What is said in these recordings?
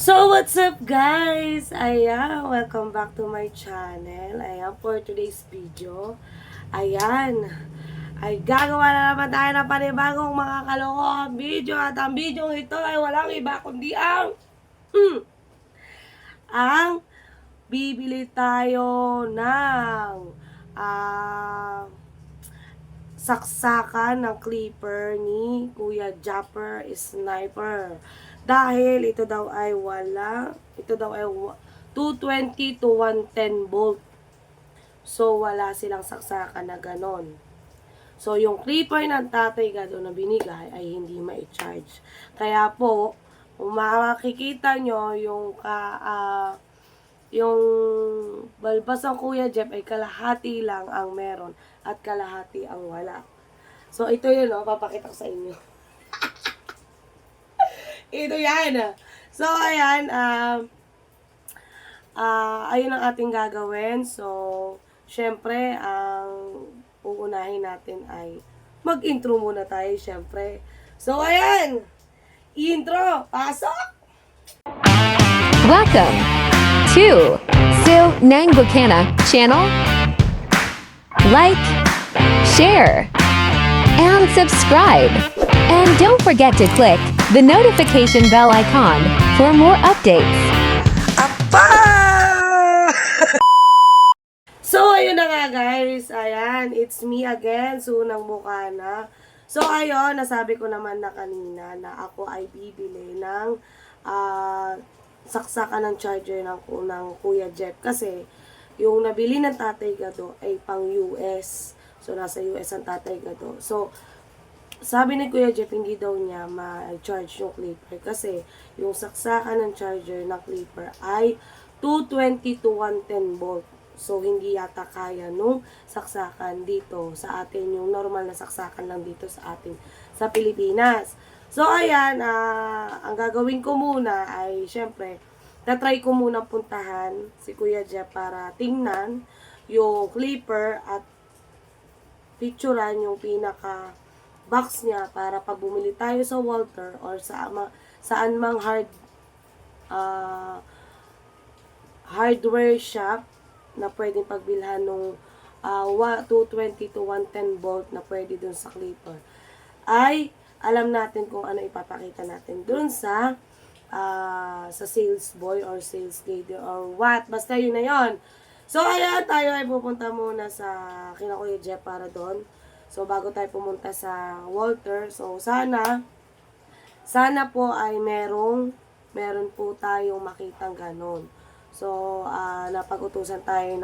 So, what's up guys? Ayan, welcome back to my channel. Ayan, for today's video. Ayan, ay gagawa na naman tayo ng panibagong mga kalokohan video. At ang video ito ay walang iba kundi ang bibili tayo ng ah saksakan ng clipper ni Kuya Japper Sniper. Dahil ito daw ay 220 to 110 volt. So, wala silang saksakan na ganon. So, yung clipper ng tatay Gado na binigay ay hindi ma-charge. Kaya po, kung makikita nyo yung balbas ng Kuya Jeff ay kalahati lang ang meron at kalahati ang wala. So, ito yun, papakita ko sa inyo. Ito yan. So, ayan, ayun ang ating gagawin. So, syempre, ang uunahin natin ay mag-intro muna tayo, syempre. So, ayan, intro, pasok! Welcome to Sil Nangbukana channel. Like, share, and subscribe. And don't forget to click the notification bell icon for more updates. Apa! So, ayun na nga guys. Ayan, it's me again, Sunang Bukana. So, ayun, nasabi ko naman na kanina na ako ay bibili ng saksakan ng charger ng Kuya Jeff. Kasi, yung nabili ng Tatay Gado ay pang US. So, nasa US ang Tatay Gado. So, sabi ni Kuya Jeff, hindi daw niya ma-charge yung clipper kasi yung saksakan ng charger ng clipper ay 220 to 110 volt. So, hindi yata kaya nung saksakan dito sa atin, yung normal na saksakan lang dito sa atin, sa Pilipinas. So, ayan, ang gagawin ko muna ay, syempre, tatry ko muna puntahan si Kuya Jeff para tingnan yung clipper at picturean yung pinaka box niya para pag bumili tayo sa Walter or saan mang hardware shop na pwedeng pagbilhan ng 220 to 110 volt na pwede dun sa clipper, ay alam natin kung ano ipapakita natin dun sa sales boy or sales lady or what. Basta yun na yun. So, ayan, tayo ay pupunta muna sa kina Kuya Jeff para doon. So, bago tayo pumunta sa Walter, so sana po ay meron po tayong makitang ganon. So, napag-utusan tayo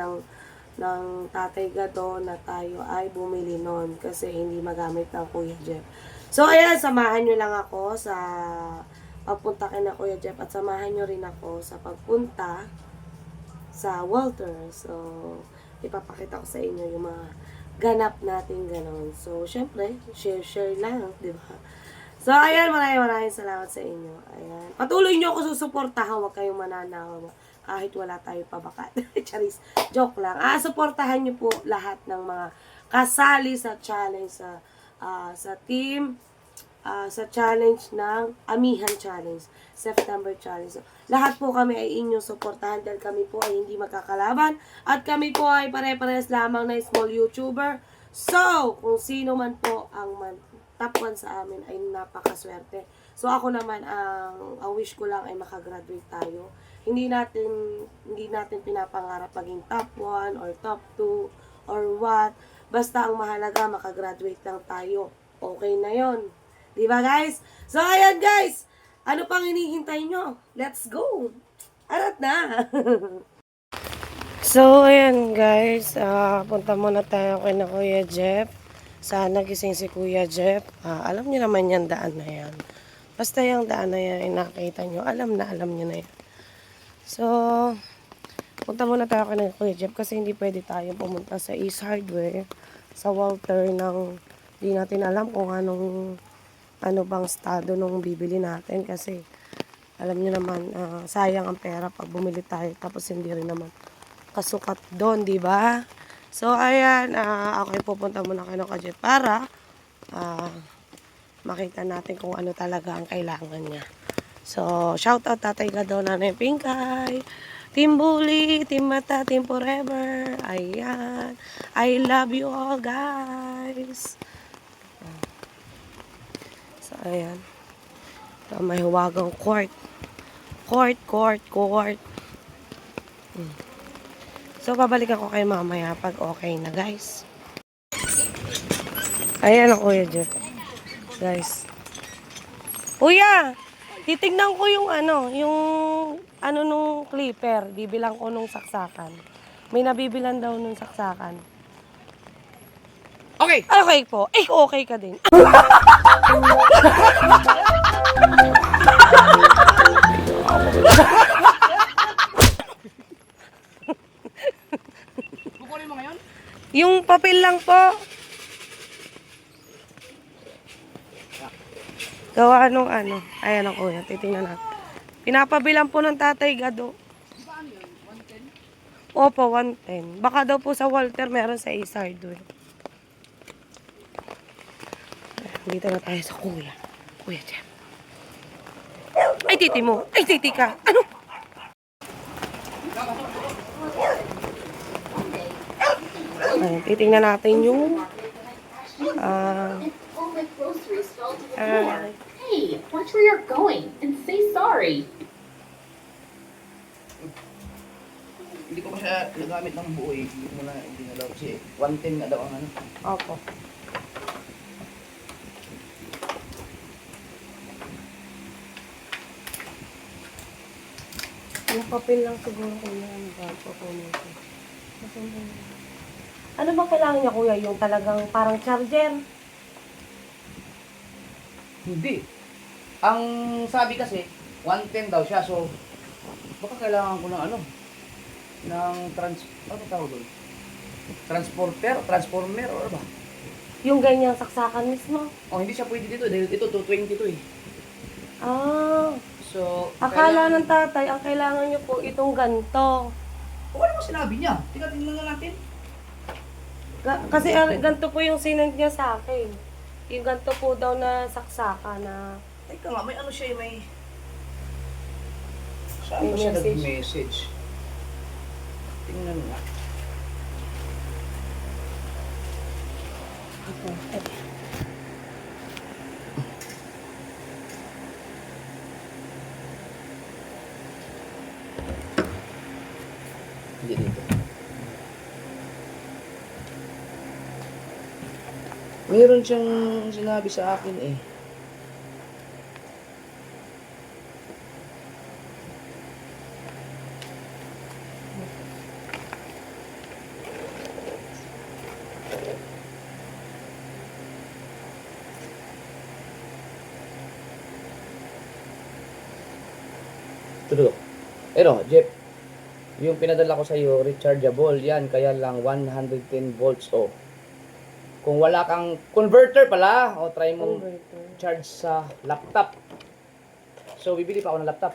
ng Tatay Gado na tayo ay bumili nun kasi hindi magamit ng Kuya Jeff. So, ayan, samahan nyo lang ako sa pagpunta kay na Kuya Jeff at samahan nyo rin ako sa pagpunta sa Walter. So, ipapakita ko sa inyo yung mga ganap natin ganon. So, syempre, share lang, di ba? So, ayan, maraming salamat sa inyo. Ayan. Patuloy nyo ako susuportahan, huwag kayong mananaw. Kahit wala tayo pabakat. Charis, joke lang. Suportahan nyo po lahat ng mga kasali sa challenge sa team, sa challenge ng Amihan Challenge, September Challenge. So, lahat po kami ay inyong suportahan dahil kami po ay hindi magkakalaban at kami po ay pare-pares lamang na small YouTuber. So, kung sino man po ang top 1 sa amin ay napakaswerte. So, ako naman, ang wish ko lang ay makagraduate tayo. Hindi natin pinapangarap maging top 1 or top 2 or what. Basta ang mahalaga, makagraduate lang tayo. Okay na yon. Diba guys? So, ayan guys. Ano pang hinihintay nyo? Let's go! Arat na! So, ayan guys. Punta muna tayo kay na Kuya Jeff. Sana gising si Kuya Jeff. Alam niyo naman yan, daan na yan. Basta yung daan na yan, nakita nyo. Alam niyo na yan. So, punta muna tayo kay na Kuya Jeff kasi hindi pwede tayo pumunta sa Ace Hardware, sa Walter ng di natin alam kung ano bang estado nung bibili natin kasi alam niyo naman sayang ang pera pag bumili tayo tapos hindi rin naman kasukat doon, di ba? So ayan, ako pupunta muna kay Kuya Jeff para makita natin kung ano talaga ang kailangan niya. So, shout out Tatay Gado, Nanay Pinkay, Team Bully, Team Mata, Team Forever. Ayan. I love you all, guys. So, ayan. So, may huwagang court. Court. So, babalikan ko kayo mamaya pag okay na, guys. Ayan ang Kuya Jeff. Guys. Kuya! Titignan ko yung nung clipper. Bibilang ko nung saksakan. May nabibilan daw nung saksakan. Okay. Okay po. Okay ka din. Kukunin mo ngayon? Yung papel lang po. Gawa nung Ayan ang kuya. Titingnan natin. Pinapabilang po ng Tatay Gado. Saan yun? 110? Opo, 110. Baka daw po sa Walter meron sa Ace Hardware. Dito na tayo sa kuya. Kuya Jeff. Ay, titi mo. Ay, titi ka. Ano? Ayan, titingnan natin yung All my groceries fell to the floor. Hey, watch where you're going and say sorry. Hindi ko pa siya nagamit ng buo eh. Hindi na daw kasi 110 nga daw ang ano. Opo. Yung papel lang siguro kuya. Ano ba? Papunin ko. Ano ba kailangan niya kuya? Yung talagang parang charger? Hindi. Ang sabi kasi, 110 daw siya. So, baka kailangan ko ng ano? Ano tawag doon? Transformer, or ba? Yung ganyang saksakan mismo? Oh, hindi siya pwede dito dahil ito 220 to eh. Ah, So, akala ng tatay, ang kailangan niyo po itong ganto. O ano mo sinabi niya? Tingnan nga natin. Kasi ganto po yung sinend niya sa akin. Yung ganto po daw na saksaka na... Teka nga, may ano siya eh, may... Saan May ba siya message? nag-message? Tingnan nga. Hindi dito. Meron siyang sinabi sa akin eh. Tulo. Pero, Jeff, yung pinadala ko sa iyo, rechargeable yan, kaya lang 110 volts o. Kung wala kang converter pala, o try mong Converter. charge sa laptop. So, bibili pa ako ng laptop.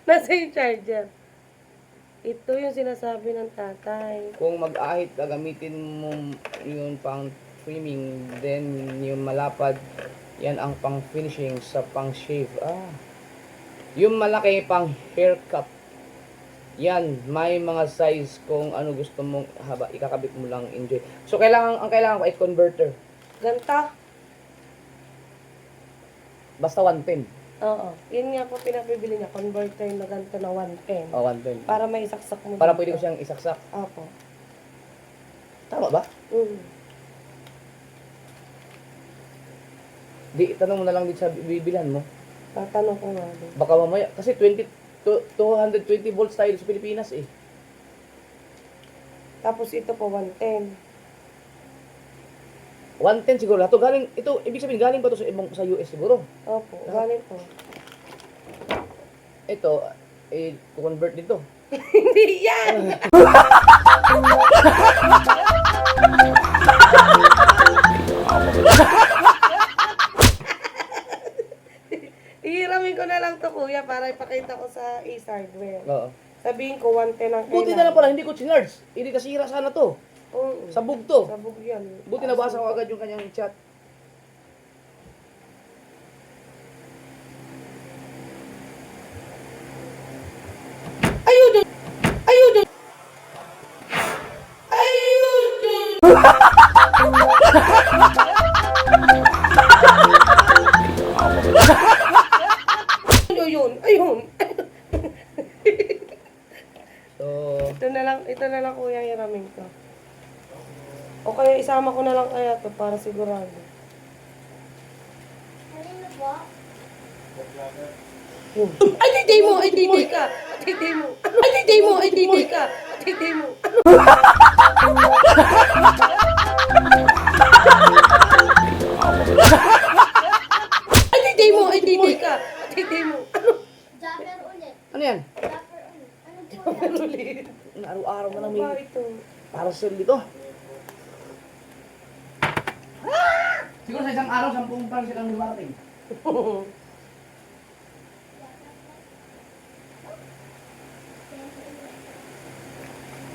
Nasa yung charger. Ito yung sinasabi ng tatay. Kung mag-ahit, gagamitin mo yun pang trimming, then yung malapad, yan ang pang finishing sa pang shave. Yung malaki pang haircut. Yan, may mga size kung ano gusto mong haba, ikakabit mo lang, enjoy. So, ang kailangan ko ay converter. Ganta? Basta 110. Oo. Yun nga po pinapibili niya. Converter na ganito na 110. O, 110. Para may isaksak mo Para dito. pwede ko siyang isaksak. Opo. Tama ba? Di, tanong mo na lang dito sa bibilhan mo. Tatanong ko nga din. Baka mamaya, kasi 220 volts tayo sa Pilipinas eh. Tapos ito po 110. 110 siguro. Ito, ibig sabihin, galing ba ito sa US siguro? Opo. Galing po. Ito, convert dito. Hindi yan! Ihiramin ko na lang to kuya para ipakita ko sa Ace Hardware. Oo. Sa sabihin ko 110 ang Buti na lang pala, hindi ko chinards. Hindi nasira sana to. Oo. Sabog to. Sabog yan. Buti nabasa ko agad yung kanyang chat. Ayun! Ayun! Ayun! Ayun! So, Ito na lang kuya iramin ko. O kaya isama ko na lang kaya to para sigurado. Yun. Ay, titi mo! Ay, titi ka! Titi mo! Ay, titi mo! Ay, titi ka! Titi mo! Ay, titi mo! Ay, titi ka! Titi mo! Jumper ulit. ano yan? Jumper ulit. Ano po yan? Araw-araw na lang Ano ba may ito? parcel dito. Siguro sa isang araw, 10 parcel ang lumarating.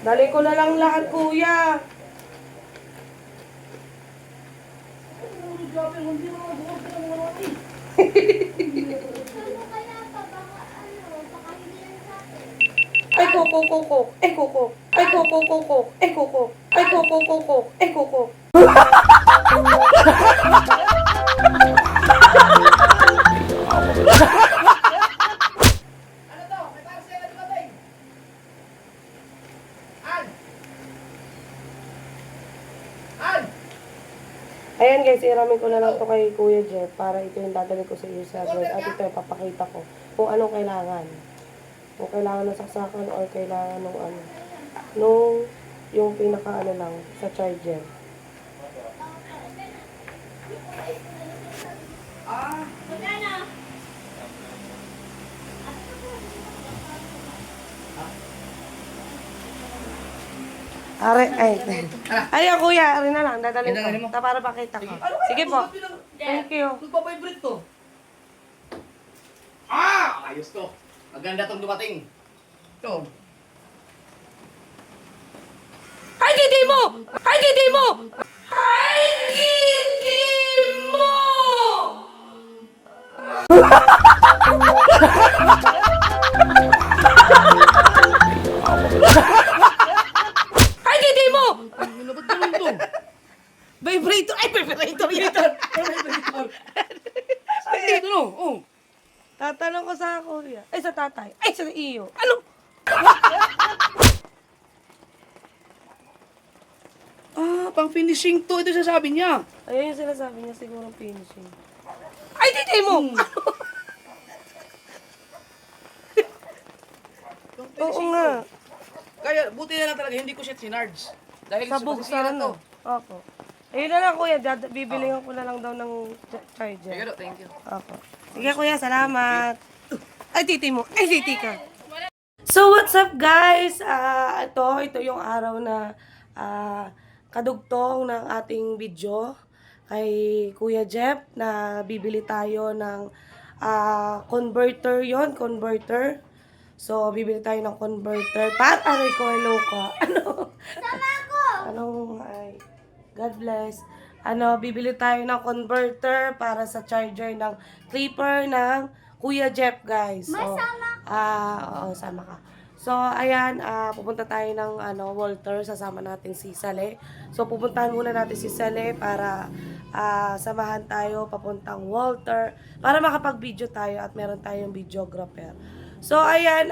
Dali ko na lang lahat, kuya. Ano kaya pa? Baka baka hindi yan sa atin. Ay, koko, koko. Ay, koko. Ay, koko, koko. Ay, koko. Ay, koko, koko. Ay, koko. Ano to? May parcel na dumating. An! An! Ayan guys, iramin ko na lang to kay Kuya Jeff para ito yung dadali ko sa iyo sa abroad at ito yung papakita ko kung anong kailangan. Kung kailangan ng saksakan or kailangan ng ano. Nung yung pinaka ano lang sa charger. Ah! Are, ay. Ayan kuya, are na lang, dadalhin Dadalhin mo? ko. Para pakita ko. Ano kaya? Sige po. Ba't bilang- Thank you. Nagpa-vibrate to. Ah! Ayos to. Maganda tong dumating. Ito. Ay, titi mo! Ay, titi mo! Ay, titi mo! Ay, titi mo! Ano ba't ganun to? Vibrator! Ay, vibrator yan! Ay, ito no. Oh. Tatanong ko sa kuya. Ay, sa tatay. Ay, sa iyo. Ano? Ah, pang finishing to. Ito sasabi niya. Ayun yung sinasabi niya siguro finishing. Ay, titi mo! Oo nga. Kaya, buti na lang talaga, hindi ko siya sinards. Dahil Sa sa buksan pasisira ano. Opo. Ayun na lang kuya, bibilingan ko na lang daw ng charger. Sige, thank you. Opo. Sige kuya, salamat. Ay, titi mo. Ay, titi ka. So, what's up guys? Ito yung araw na kadugtong ng ating video kay Kuya Jeff na bibili tayo ng converter converter. So, bibili tayo ng converter. Aray ko, hello ka. Ano? Sama ko! Anong, ay, God bless. Bibili tayo ng converter para sa charger ng clipper ng Kuya Jeff, guys. So, oo, sama ka. So, ayan, pupunta tayo ng Walter, sasama natin si Sale. So, pupuntahan muna natin si Sale para samahan tayo papuntang Walter para makapag-video tayo at meron tayong videographer. So, ayan,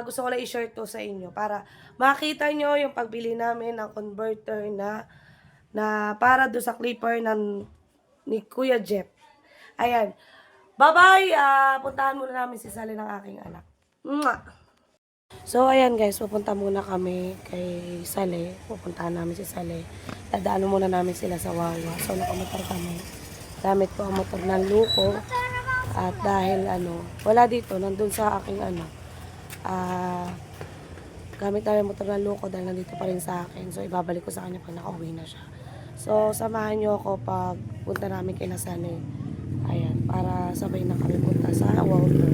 gusto ko lang i-share to sa inyo para makita nyo yung pagbili namin ng converter na para do sa clipper ni Kuya Jeff. Ayan. Bye-bye! Puntahan muna namin si Sally ng aking anak. Mwah! So, ayan guys, pupunta muna kami kay Sally. Pupuntahan namin si Sally. Dadaanan muna namin sila sa Wawa. So, nakamotor kami. Gamit ko ang motor ng Luko. At dahil wala dito, nandun sa aking gamit namin motor ng Luko dahil nandito pa rin sa akin. So, ibabalik ko sa kanya pag nakauwi na siya. So, samahan nyo ako pag punta namin kay Sally. Ayan, para sabay na kami punta sa Walter.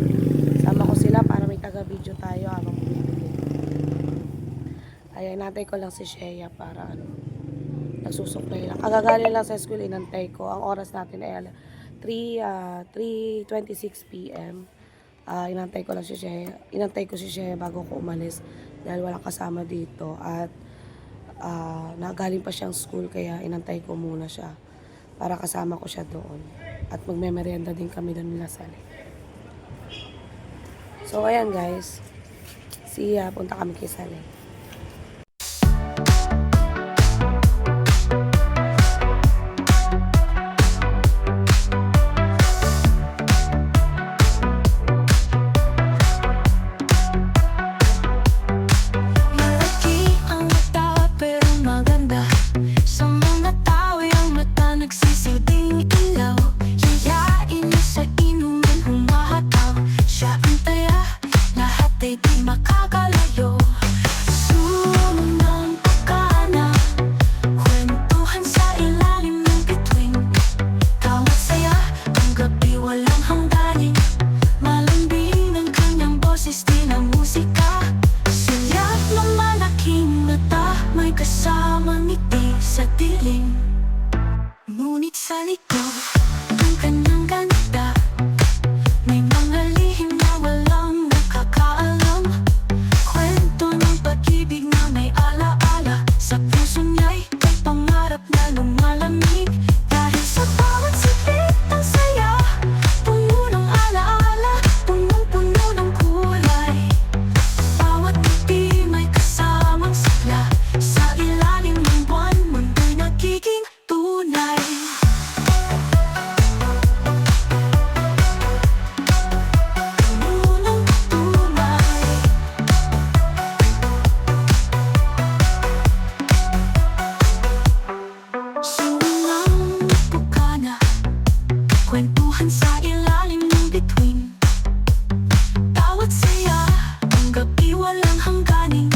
Sama ko sila para may taga-video tayo habang bumibili. Ayan, inantay ko lang si Shea para nagsusuklay lang. Kagagaling lang sa school, inantay ko. Ang oras natin ay 3:26 p.m. Inantay ko lang si Shea. Inantay ko si Shea bago ko umalis dahil walang kasama dito at nagaling pa siyang school kaya inantay ko muna siya para kasama ko siya doon at magmemeryenda din kami doon nila Sally. So ayan guys, punta kami kay Sally. Malaki ang mata pero maganda. Sa mga tao yung mata nagsisilbing ilaw. Yayain niya sa inuman humahataw. Siya ang taya, lahat ay di makakalayo. Sumunang pagkana, kwentuhan sa ilalim ng bituin. Tawat saya, ang gabi walang hangganin. Malambing ng kanyang boses, di na musika. Siyak ng malaking mata, may kasamang ngiti sa dilim. Ngunit sa likod ng kanyang ganda, may mga lihim na walang nakakaalam. Kwento ng pag-ibig na may alaala. Sa puso niya'y may pangarap na lumalamig. Dahil sa bawat sipit ng saya, puno ng alaala, punong-puno ng kulay. Bawat gabi may kasamang sigla. Sa ilalim ng buwan, mundo'y nagiging tunay. Puno ng tunay. Sunang bukana, kwentuhan sa ilalim ng bituin. Tawat saya, ang gabi walang hangganin.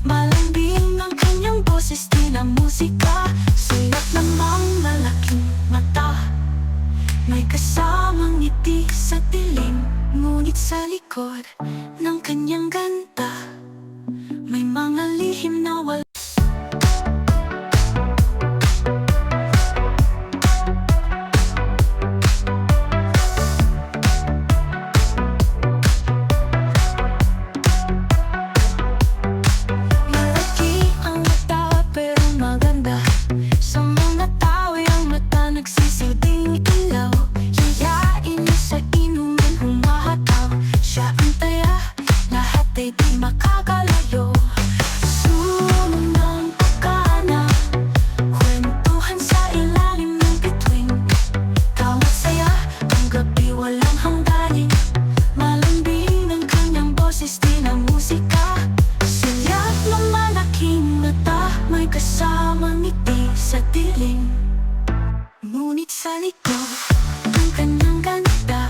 Malambing ng kanyang boses, di na musika. Sulat namang malaking mata, may kasamang ngiti sa dilim. Ngunit sa likod ng kanyang ganda, may mga lihim na wala. Malaki ang mata pero maganda. Sa mga tao yung mata nagsisilbing ilaw. Yayain niya sa inuman humahataw. Siya ang taya, lahat ay di makakalayo. Sumunang pagkana, kwentuhan sa ilalim ng bituin. Tawat saya, ang gabi walang hangganin. Malambing ng kanyang boses, di na musika. Siyak ng malaking mata, may kasamang ngiti sa dilim. Ngunit sa likod ng kanyang ganda,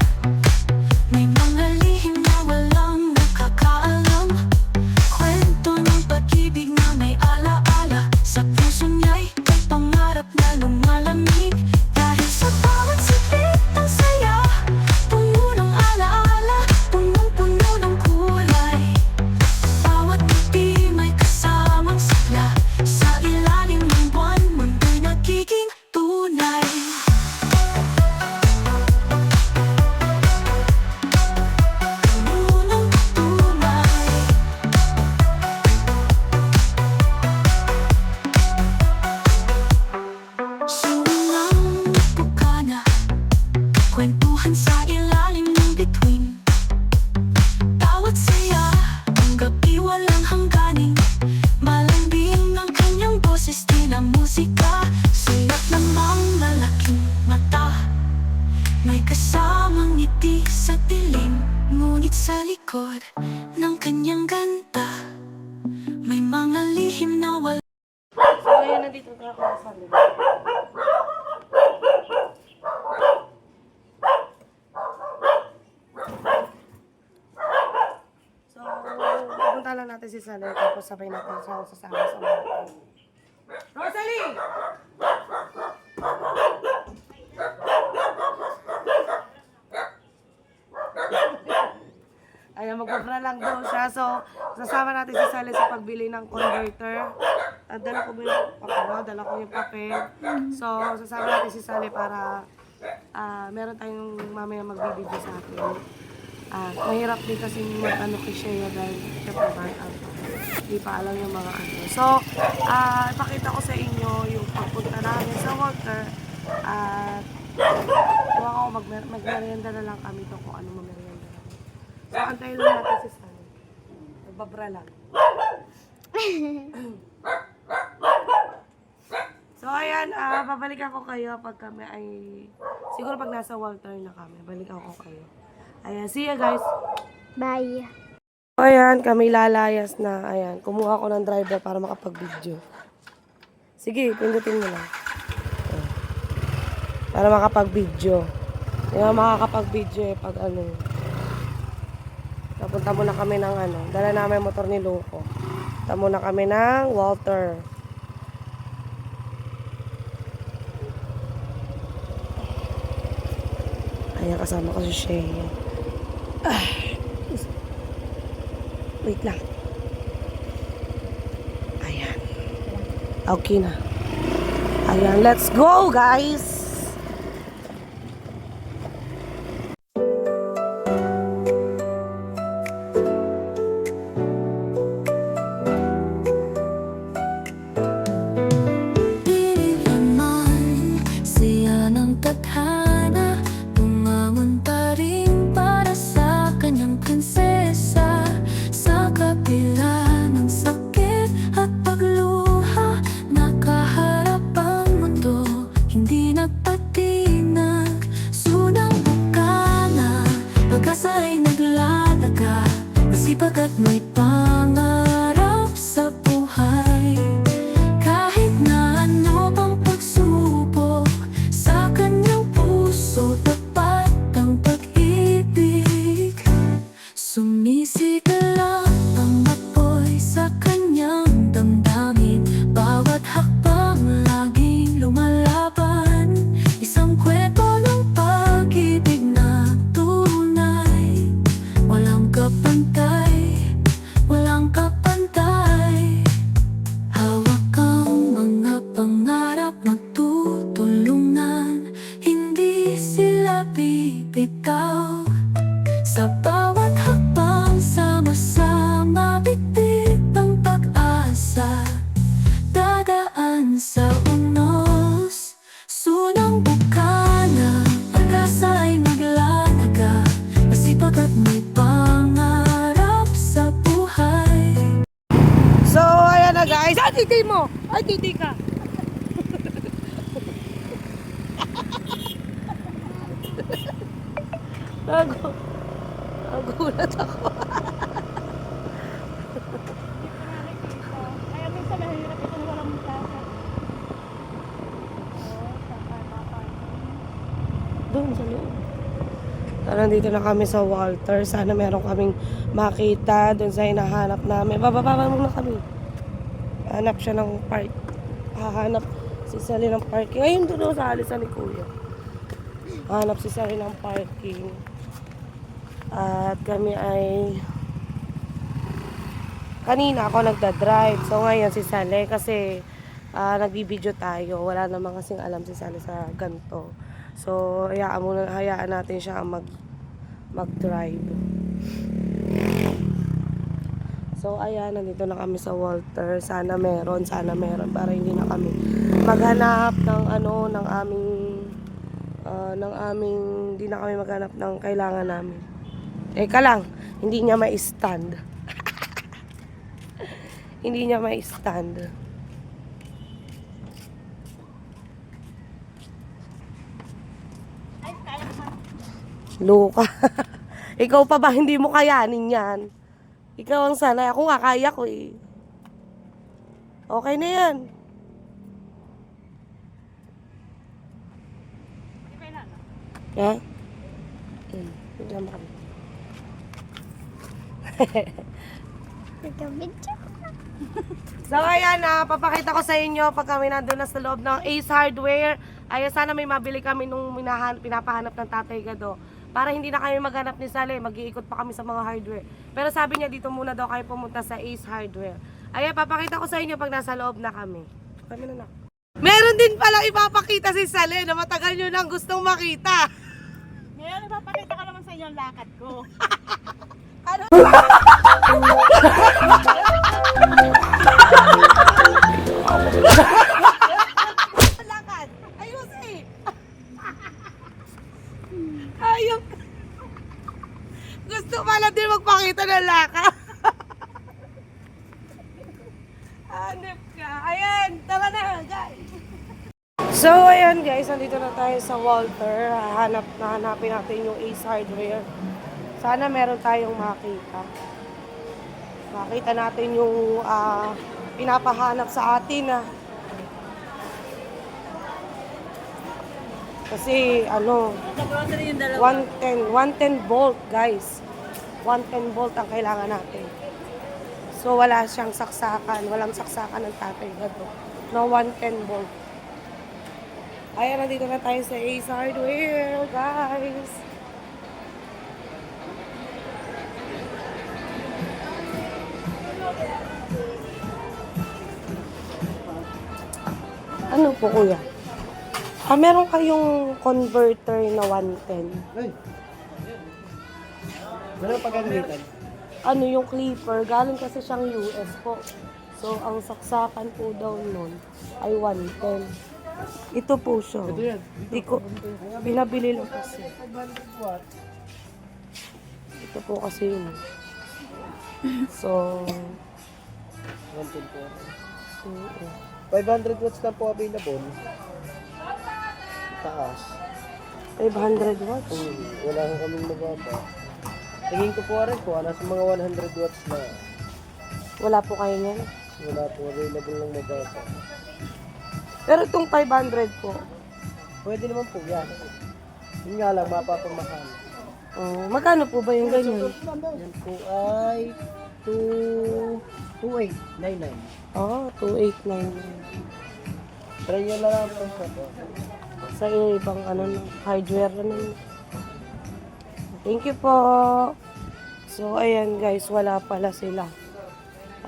may mga lihim na walang nakakaalam. Kwento ng pag-ibig na may alaala. Sa puso niya'y may pangarap na lumalamig. Dahil sa bawat sipit ng saya, puno ng alaala, punong-puno ng kulay. Bawat gabi may kasamang sigla. Sa ilalim ng buwan, mundo'y nagiging tunay. Puno ng tunay. Sunang bukana, kwentuhan sa ilalim ng bituin. Tawat saya, ang gabi walang hangganin. Malambing ng kanyang boses, di na musika. Sulat namang malaking mata, may kasamang ngiti sa dilim. Ngunit sa likod ng kanyang ganda, may mga lihim na wala. So ayan, nandito na ako sa Sally. So, pupunta lang natin si Sally tapos sabay natin siya sasama sa mga. Rosalie! Ayan, magpapra lang So, sasama natin si Sally sa pagbili ng converter. Dala ko ba yung papel? Dala ko yung papel. So, sasama natin si Sally para meron tayong mamaya magbibideo sa atin. Mahirap din kasi mag-ano kay Shea dahil syempre hindi pa alam yung mga ano. So, ipakita ko sa inyo yung pagpunta namin sa water. At mag-merienda na lang kami to kung ano mamerienda namin. So, antayin lang natin si Sally. Nagbabra lang. So, ayan, babalikan ko kayo pag kami ay, siguro pag nasa Walter na kami, balikan ko kayo. Ayan, see you guys. Bye. So, ayan, kami lalayas na, ayan, kumuha ko ng driver para makapag-video. Sige, pindutin mo lang. Ayan. Para makapag-video. Hindi nga makakapag-video eh, pag ano. Napunta muna kami ng ano, dala namin motor ni Loco. Punta muna kami ng Walter. Ayan, kasama ko si Shea. Wait lang. Ayan. Okay na. Ayan, let's go, guys! Pilit naman siya ng tadhana, bumangon pa rin para sa kanyang prinsesa. Sa kabila ng sakit at pagluha, nakaharap ang mundo, hindi nagpatinag. Sunang bukana, pag-asa ay naglalaga, masipag at may pangarap sa buhay. Kahit na ano pang pagsubok, sa kanyang puso tapat ang pag-ibig. Sumisigla ang apoy sa kanyang damdamin, bawat hakbang laging lumalaban. Isang kwento ng pag-ibig na tunay, walang kapantay, walang kapantay. Hawak ang mga pangarap, magtutulungan, hindi sila bibitaw. Sa bawat hakbang, sama-sama bitbit ang pag-asa. Dadaan sa unos, sunang bukana, pag-asa ay maglalaga, masipag at may pangarap sa buhay. So, ayan na guys. Ay, titi mo! Ay, titi ka! Nagulat ako. Kaya minsan mahirap ito na walang mutasa. Doon sa loob. So, nandito na kami sa Walter. Sana meron kaming makita doon sa hinahanap namin. Bababa muna kami. Hanap siya ng park. Hahanap si Sally ng parking. Ayun doon sa alisan ni Kuya. Hanap si Sally ng parking. At kami ay kanina ako nagda-drive. So ngayon si Sally kasi nagbibideo tayo. Wala namang kasing alam si Sally sa ganito. So hayaan natin siya mag-drive. So ayan, nandito na kami sa Walter. Sana meron para hindi na kami maghanap ng hindi na kami maghanap ng kailangan namin. Teka lang, hindi niya ma-stand. Hindi niya ma-stand. Luka. Ikaw pa ba hindi mo kayanin yan? Ikaw ang sanay. Ako nga kaya ko eh. Okay na yan. Ha? Bigyan mo kami. So ayan, papakita ko sa inyo pag kami nandun na sa loob ng Ace Hardware. Ay sana may mabili kami nung pinapahanap ng Tatay Gado. para hindi na kami maghanap ni Sally, mag-iikot pa kami sa mga hardware. Pero sabi niya dito muna daw kayo pumunta sa Ace Hardware. Ayan, papakita ko sa inyo pag nasa loob na kami. Kami na. Meron din palang ipapakita si Sally na matagal nyo nang gustong makita. Ngayon, ipapakita ko naman sa inyo ang lakad ko. Lakad! Ayos eh! Ayok! Gusto pala din magpakita ng lakad. Hanip ka. Ayan, tara na guys. So, ayan guys, nandito na tayo sa Walter. Hanapin natin yung Ace Hardware. Sana meron tayong makita. Makita natin yung pinapahanap sa atin. Kasi ano, 110 volt guys. 110 volt ang kailangan natin. So wala siyang saksakan, walang saksakan ng tatay gato. No 110 volt. Ayan, nandito na tayo sa Ace Hardware, guys. Ano po, kuya? Meron kayong converter na 110. Ano pagkagamitan? Ano yung clipper, galing kasi siyang US po. So, ang saksakan po daw nun ay 110. Ito po siya. Ito yan. Di ko, binabili lang kasi. Ito po kasi yun. So, 500 watts na po available. Taas. 500 watts. Wala ko kaming mababa. Tingin ko po rin po, nasa mga 100 watts na. Wala po kayo niyan. Wala po available ng mababa. Pero itong 500 po, Pwede naman po yan. Yun nga lang, mapapamahal. magkano po ba yung ganyan? Yan po ay 2,899. 2,899. Try nyo na lang po sa po. Sa ibang hardware Thank you po. So, ayan guys, wala pala sila.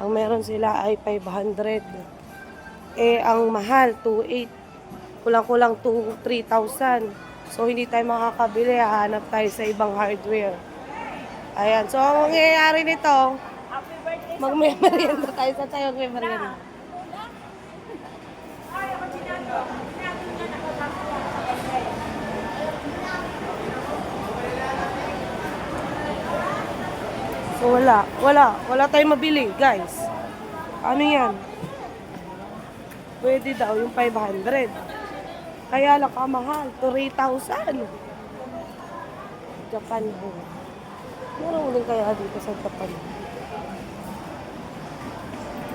Ang meron sila ay 500. Ang mahal, 2,800. Kulang-kulang 3,000. So, hindi tayo makakabili. Hahanap tayo sa ibang hardware. Ayan. So, ang mangyayari nito, magme-merienda tayo. Saan tayo magme-merienda? So, wala tayong mabili, guys. Ano yan? Pwede daw yung 500. Kaya lang kamahal, 3,000. Japan ho. Meron ulit kaya dito sa Japan.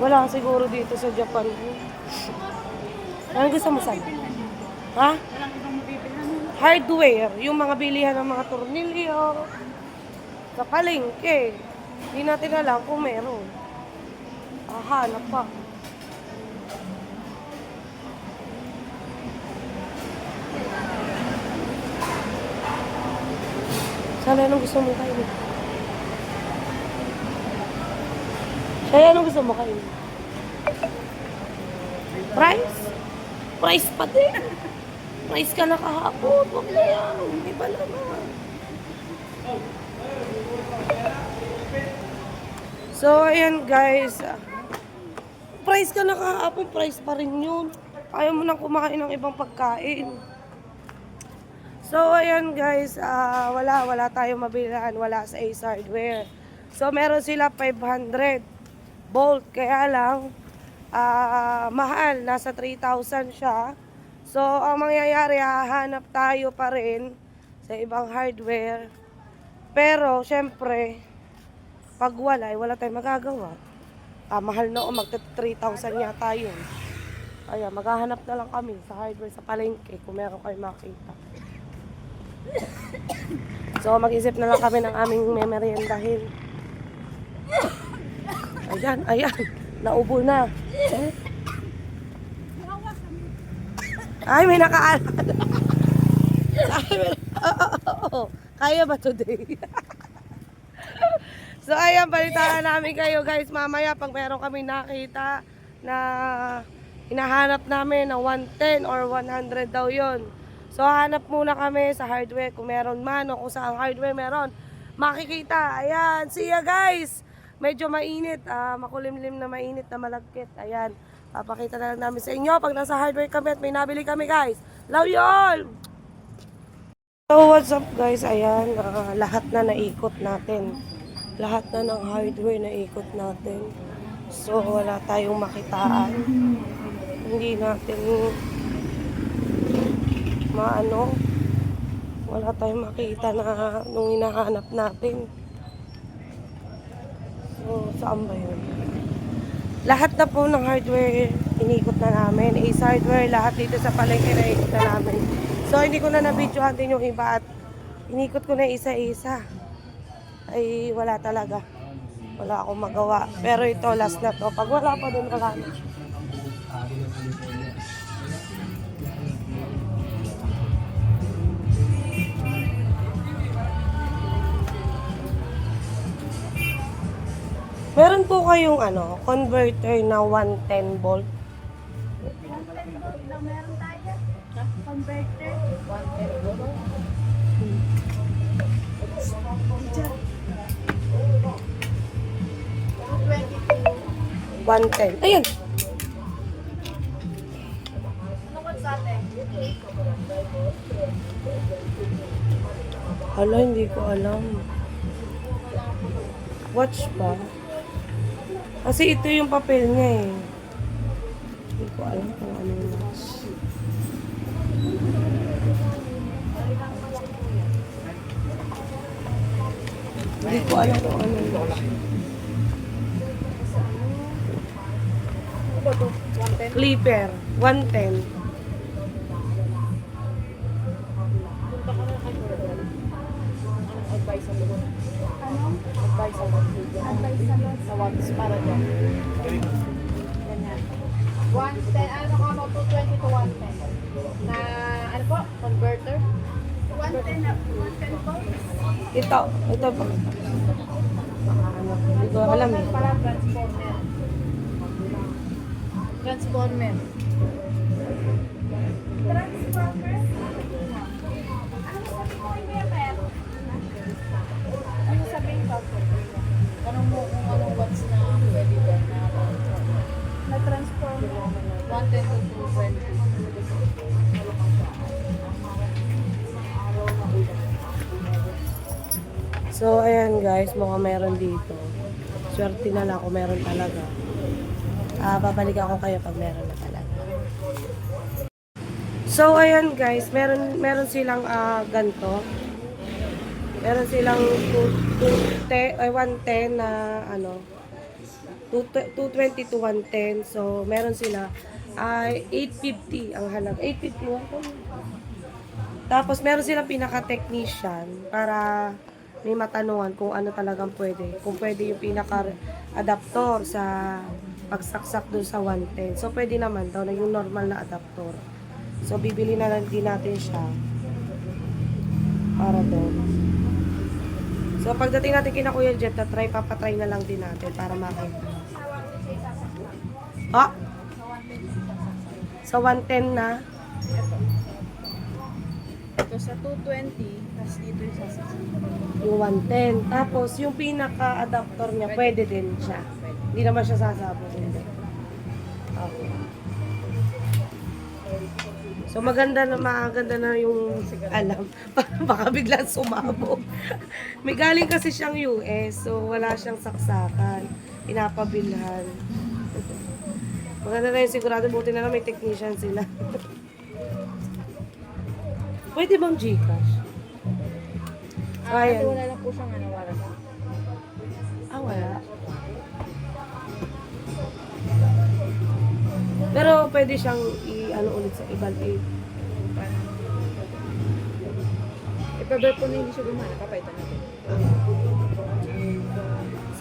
Wala siguro dito sa Japan ho. Ano gusto mo saan? Ha? Hardware. Yung mga bilihan ng mga tornilyo. Sa palengke. Hindi natin alam kung meron. Hanap pa. Sana anong gusto mo kainin? Kaya anong gusto mo kainin? Price? Price pa din. Price ka na kahapon. Huwag na yan. Hindi ba naman? So, ayan guys. Price ka na kahapon. Price pa rin yun. Ayaw mo nang kumain ng ibang pagkain. So, ayan guys, wala tayong mabilhan, wala sa Ace Hardware. So, meron sila 500 volt, kaya lang, mahal, nasa 3,000 siya. So, ang mangyayari, hahanap tayo pa rin sa ibang hardware. Pero, syempre, pag wala tayong magagawa. Mahal na magta 3,000 yata yun. Ayan, maghahanap na lang kami sa hardware, sa palengke, kung meron kayo makita. So, mag-isip na lang kami ng aming memoryendahin. Ayan. Naubo na. Ay, may nakaalala. Kaya ba today? So, ayan, balitaan namin kayo guys mamaya pag meron kami nakita na hinahanap namin na 110 or 100 daw yon. So, hanap muna kami sa hardware kung meron man o kung saan hardware meron. Makikita. Ayan, see ya guys! Medyo mainit, makulimlim na mainit na malagkit. Ayan, papakita na lang namin sa inyo pag nasa hardware kami at may nabili kami guys. Love you all! So, what's up guys? Ayan, lahat na naikot natin. Lahat na ng hardware na ikot natin. So, wala tayong makitaan. Hindi natin wala tayong makita na nung hinahanap natin. So, saan ba yun? Lahat na po ng hardware inikot na namin. Ace Hardware, lahat dito sa palengke na ikot na namin. So, hindi ko na na-videohan din yung iba at inikot ko na isa-isa. Ay wala talaga. Wala akong magawa. Pero ito, last na to. Pag wala pa din, wala na. Meron po kayong converter na 110 volt. Meron tayo. Converter. 110. Ayan! Tungkol sa atin. Hala, hindi ko alam. Watch ba? Kasi ito yung papel niya eh. Hindi ko alam kung ano yung watch. Hindi ko alam kung ano yung watch. Clipper, 110. Sa watts para dyan. Ganyan. 110, ano ka mo, 220 to 110. Na, ano po, converter? 110 na, 110 volts. Ito po. Hindi ko alam eh. Para transformer. Transformer. Transformer? Ano sabi ko, inverter? Ano sabihin ko? Tanong mo kung anong watts na pwede dyan Na transformer. 110 to 220. So, ayan guys, mukhang meron dito. Swerte na lang kung meron talaga. Babalik ako kayo pag meron na talaga. So, ayan guys, meron silang ganito. Meron silang 110 na 220 to 110. So, meron sila 850 ang halaga. 850 Tapos, meron silang pinaka-technician para may matanungan kung ano talagang pwede. Kung pwede yung pinaka-adaptor sa pagsaksak dun sa 110. So, pwede naman daw na yung normal na adaptor. So, bibili na lang din natin siya para doon. So, pagdating natin kina Kuya Jet, papatry na lang din natin para makita. Sa 110 na. Ito sa 220, tapos dito yung sa 60. Yung 110. Tapos, yung pinaka-adaptor niya, pwede din siya. Hindi naman siya sasabog. Hindi. Okay. So, maganda na yung alam. Baka biglang sumabog. May galing kasi siyang US, so wala siyang saksakan. Pinapabilhan. Maganda na yung sigurado. Buti na lang may technician sila. Pwede bang Gcash? Ayan. Wala lang po siyang wala lang. Wala. Pero pwede siyang ulit sa ibang 8. Ipaber po na hindi siya gumana, papaitan natin.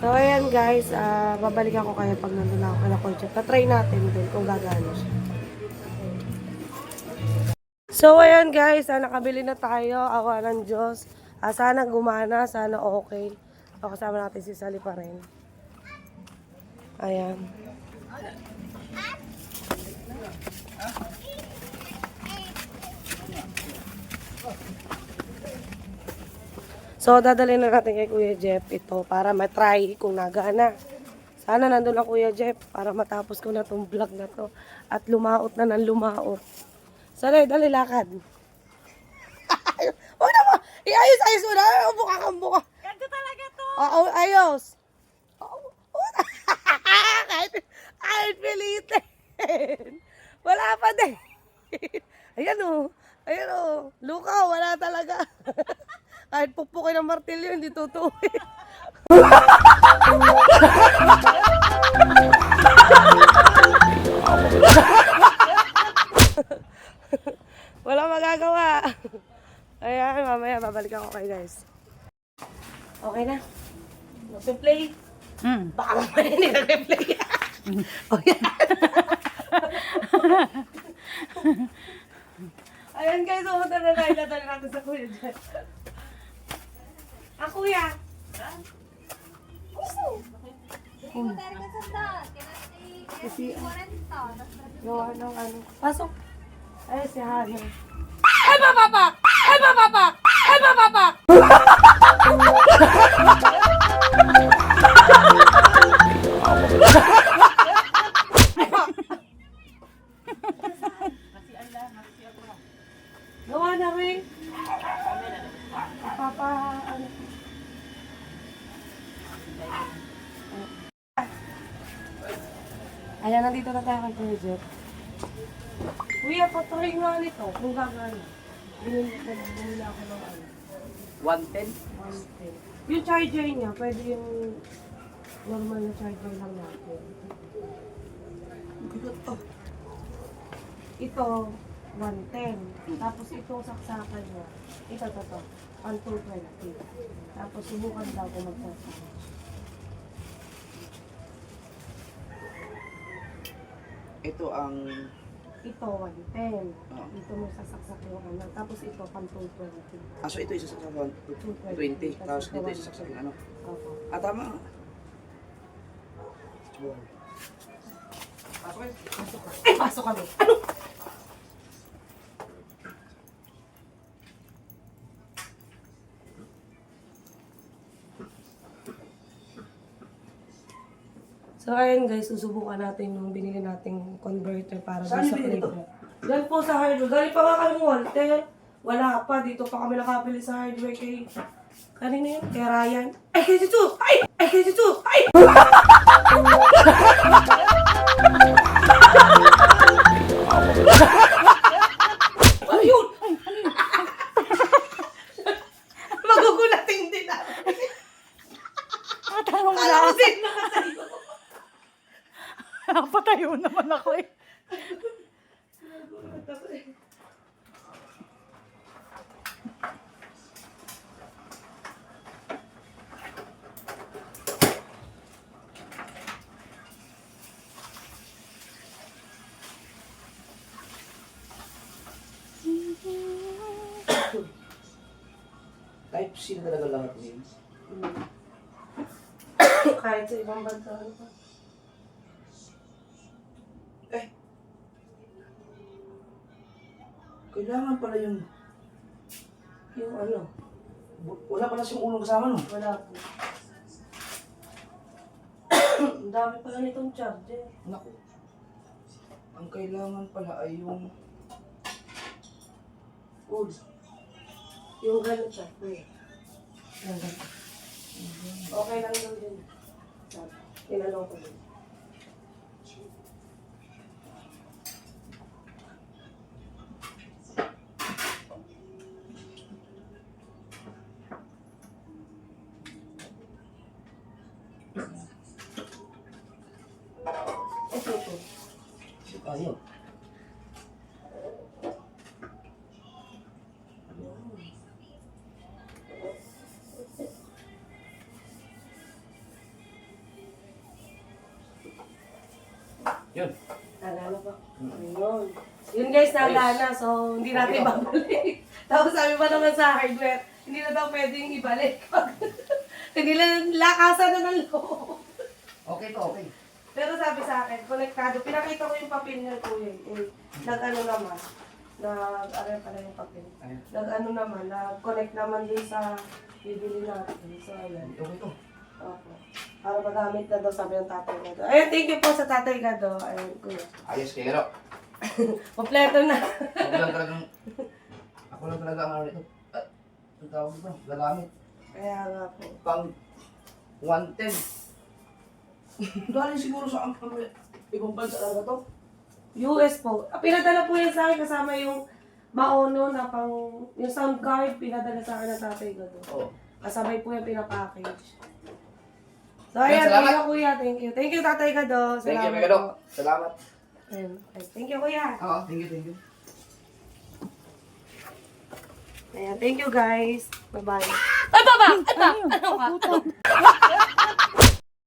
So, ayan guys, babalik ako kaya pag nandun ako kala Kuya. Patry natin din kung gagana siya. So, ayan guys, nakabili na tayo. Awa ng Diyos. Sana gumana, sana okay. O, kasama natin si Sally pa rin. Ayan. So, dadalhin na natin kay Kuya Jeff ito para matry kung nagana. Sana nandun ang Kuya Jeff para matapos ko na tong vlog na to. At lumaot na ng lumaot. Sana, dali lakad. Huwag na mo! Iayos-ayos mo na! Buka kang buka. Ganito talaga to. Oo, ayos. Kahit pilitin. Wala pa din. Ayan o. Ayan o. Luka, wala talaga. Kahit pupukin ng martilyo, hindi tutuwi. Wala magagawa. Ayan, mamaya babalik ako kayo guys. Okay na? Mag-play? Baka mamaya hindi nag-play. Okay. Ayan guys, umunta na tayo. Dadali natin sa Kuya Jeff. Ah, Kuya! Gawa ng ano. Pasok. Ay, si Hana. Ay, papapak! Ay, papapak! Ay, papapak! Gawa na rin. Papa, ano. Ayan, nandito na tayo kay Kuya Jeff. Kuya, patuloy nga nito. Kung gagana. Binili ako ng ano. 110? Yung charger niya, pwede yung normal na charger lang natin. Ito, 110. Tapos itong saksakan niya. Ito, 220. Tapos subukan daw kung magsasama. Ito ang... Ito, 110. Oo. Ito mo sasaksak yung ano. Tapos ito, pang 220. Aso ito isa sa 20. Tapos dito isa sa ano. Opo. Ah, tama. Pasok kayo. Eh, pasok kami. Ano? So, ayun guys, susubukan natin yung binili nating converter para Saan doon sa yung binili playground. Yan po sa hardware. Galing pa nga kami Walter. Wala pa. Dito pa kami nakapili sa hardware kay... Kanina yun? Kay Ryan. Ay, kay Tito! Ay! Ay, kay Tito! Ay! Ayun! Magugulating din namin. Matanong Alam lang. ko sin nakatayo. Patayo naman ako eh. Type C na talaga lahat niyo. Kahit sa ibang bansa. ano pa. Eh. Kailangan pala yung... Yung ano, Wala pala siyang ulong kasama, no? wala po. Ang dami pala nitong charger. Naku. Ang kailangan pala ay yung... Wood. Yung ganun siya. Wait. Yung ganun. Okay lang daw din. Tinanong ko din. Ito. Ayun. Yun. Nagana ba? Ayun. Yun guys, nagana. So, hindi natin babalik. Tapos sabi pa naman sa hardware, Hindi na daw pwedeng ibalik. Hindi na lakasan na ng loob. Okay to, okay. Pero sabi sa akin, konektado. Pinakita ko yung papel niya, kuya. Nag-ano naman. Ano pala yung papel. Ayan. Nag-ano naman, nag-connect naman din sa bibili natin. So, ayan. Okay to. Opo. Para magamit na daw, sabi ng tatay Gado. Ayan, thank you po sa tatay Gado. Ayan, kuya. Ayos kayo, Garo. Kompleto na. Ako lang talaga ang ano ito. Ang tawag ito, gagamit. Kaya nga po. Pang 110. Dali siguro sa ang ibang bansa talaga to. US po. Pinadala po yan sa akin kasama yung maono na pang, yung sound card, pinadala sa akin ng tatay Gado. Oo. Kasabay po yung pinapackage. So, Ayan, ayan, salamat. thank you, kuya. Thank you. Thank you, tatay Gado. Thank you, Salamat Garo. po. Salamat. Ayan. Thank you, kuya. Oo, thank you, thank you. Ayan, thank you, guys. Bye-bye. Ay, baba! Ano ka?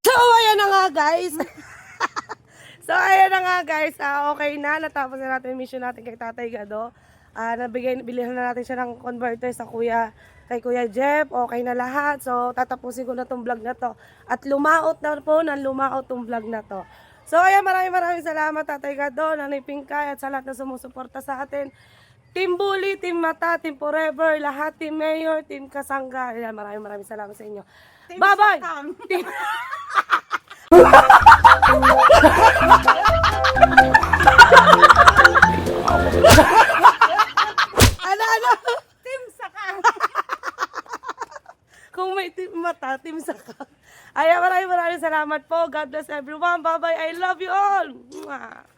So, ayan na nga, guys. So, ayan na nga, guys. Okay na. Natapos na natin yung mission natin kay Tatay Gado. Bilhin na natin siya ng converter sa kay Kuya Jeff. Okay na lahat. So, tatapusin ko na tong vlog na to. At lumaot na po ng lumaot tong vlog na to. So, ayan, maraming salamat, Tatay Gado, Nanay Pinkay, at sa lahat na sumusuporta sa atin. Team Bully, Team Mata, Team Forever, lahat, Team Mayor, Team Kasangga. Ayan, maraming salamat sa inyo. Bye-bye! Team... ano? Team Saka. Kung may Team Mata, Team Saka. Ayan, maraming salamat po. God bless everyone. Bye-bye. I love you all. Mwah.